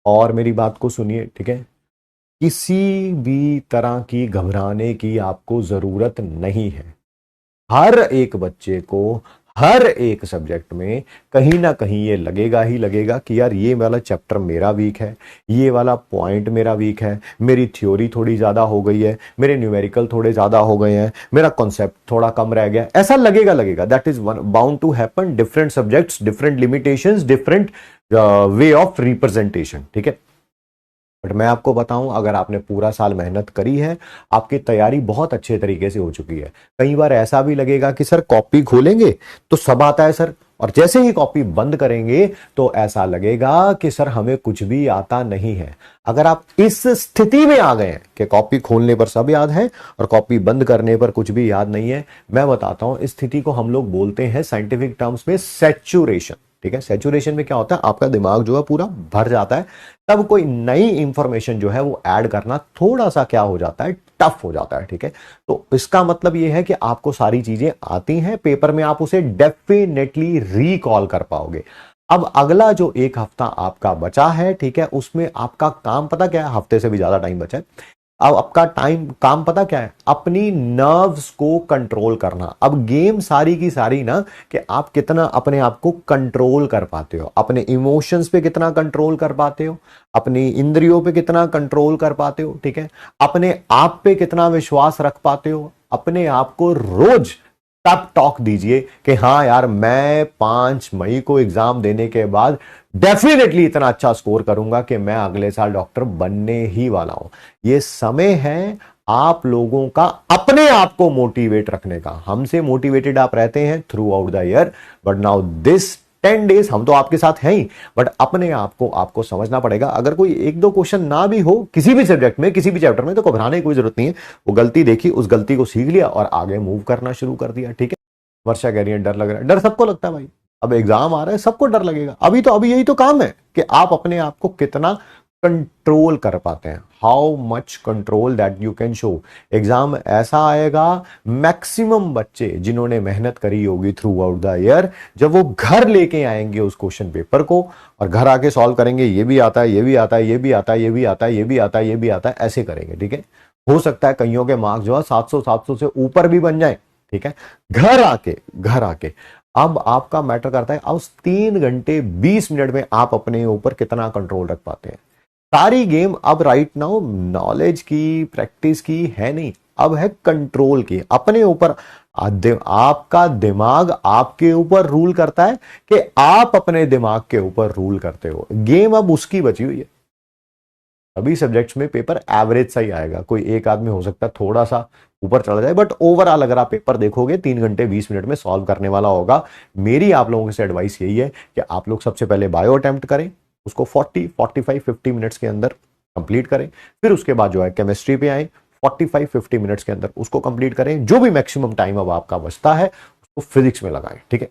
और मेरी बात को सुनिए, ठीक है। किसी भी तरह की घबराने की आपको जरूरत नहीं है। हर एक बच्चे को हर एक सब्जेक्ट में कहीं ना कहीं ये लगेगा ही लगेगा कि यार ये वाला चैप्टर मेरा वीक है, ये वाला पॉइंट मेरा वीक है, मेरी थ्योरी थोड़ी ज्यादा हो गई है, मेरे न्यूमेरिकल थोड़े ज्यादा हो गए हैं, मेरा कॉन्सेप्ट थोड़ा कम रह गया। ऐसा लगेगा लगेगा, that is one bound to happen. Different subjects, different limitations, different way of representation, ठीक है। बट मैं आपको बताऊं, अगर आपने पूरा साल मेहनत करी है, आपकी तैयारी बहुत अच्छे तरीके से हो चुकी है। कई बार ऐसा भी लगेगा कि सर कॉपी खोलेंगे तो सब आता है सर, और जैसे ही कॉपी बंद करेंगे तो ऐसा लगेगा कि सर हमें कुछ भी आता नहीं है। अगर आप इस स्थिति में आ गए हैं कि कॉपी खोलने पर सब याद है और कॉपी बंद करने पर कुछ भी याद नहीं है, मैं बताता हूं, इस स्थिति को हम लोग बोलते हैं साइंटिफिक टर्म्स में सैचुरेशन, ठीक है। सैचुरेशन में क्या होता है, आपका दिमाग जो है पूरा भर जाता है, तब कोई नई इंफॉर्मेशन जो है वो ऐड करना थोड़ा सा क्या हो जाता है, टफ हो जाता है, ठीक है। तो इसका मतलब ये है कि आपको सारी चीजें आती हैं, पेपर में आप उसे डेफिनेटली रिकॉल कर पाओगे। अब अगला जो एक हफ्ता आपका बचा है, ठीक है, उसमें आपका काम पता क्या है, हफ्ते से भी ज्यादा टाइम बचा है। अब आपका टाइम काम पता क्या है, अपनी नर्व्स को कंट्रोल करना। अब गेम सारी की सारी ना, कि आप कितना अपने आप को कंट्रोल कर पाते हो, अपने इमोशंस पे कितना कंट्रोल कर पाते हो, अपनी इंद्रियों पे कितना कंट्रोल कर पाते हो, ठीक है, अपने आप पे कितना विश्वास रख पाते हो। अपने आप को रोज तब टॉक दीजिए कि हाँ यार, मैं 5 मई को एग्जाम देने के बाद डेफिनेटली इतना अच्छा स्कोर करूंगा कि मैं अगले साल डॉक्टर बनने ही वाला हूं। ये समय है आप लोगों का अपने आप को मोटिवेट रखने का। हमसे मोटिवेटेड आप रहते हैं through out the year, but now this 10 days हम तो आपके साथ हैं ही, बट अपने आप को आपको समझना पड़ेगा। अगर कोई एक दो क्वेश्चन ना भी हो किसी भी सब्जेक्ट में, किसी भी चैप्टर में, तो घबराने की कोई जरूरत नहीं है। वो गलती देखी, उस गलती को सीख लिया और आगे मूव करना शुरू कर दिया, ठीक है। वर्षा कह रही है डर लग रहा है, डर सबको लगता है भाई। अब एग्जाम आ रहा है, सबको डर लगेगा। अभी यही तो काम है कि आप अपने आप को कितना कंट्रोल कर पाते हैं, how much control that you can show. Exam ऐसा आएगा, मैक्सिमम बच्चे जिन्होंने मेहनत करी होगी थ्रू आउट द ईयर, जब वो घर लेके आएंगे उस क्वेश्चन पेपर को और घर आके सॉल्व करेंगे, ये भी आता है, ये भी आता है, ये भी आता है, ये भी आता है, ये भी आता है, ये भी आता है, ऐसे करेंगे, ठीक है। हो सकता है कईयों के मार्क्स जो है 700 से ऊपर भी बन जाए, ठीक है। घर आके अब आपका मैटर करता है, अब 3 घंटे 20 मिनट में आप अपने ऊपर कितना कंट्रोल रख पाते हैं। सारी गेम अब राइट नाउ नॉलेज की, प्रैक्टिस की है नहीं, अब है कंट्रोल की अपने ऊपर। आपका दिमाग आपके ऊपर रूल करता है कि आप अपने दिमाग के ऊपर रूल करते हो। गेम अब उसकी बची हुई है। सभी सब्जेक्ट्स में पेपर एवरेज सा ही आएगा, कोई एक आदमी हो सकता है थोड़ा सा ऊपर चला जाए, बट ओवरऑल अगर आप पेपर देखोगे 3 घंटे 20 मिनट में सॉल्व करने वाला होगा। मेरी आप लोगों से एडवाइस यही है कि आप लोग सबसे पहले बायो अटेम्प्ट करें, उसको 40 45 50 मिनट्स के अंदर कंप्लीट करें। फिर उसके बाद जो है केमिस्ट्री पे आए, 45 50 मिनट्स के अंदर उसको कंप्लीट करें। जो भी मैक्सिमम टाइम अब आपका बचता है उसको फिजिक्स में लगाएं, ठीक है।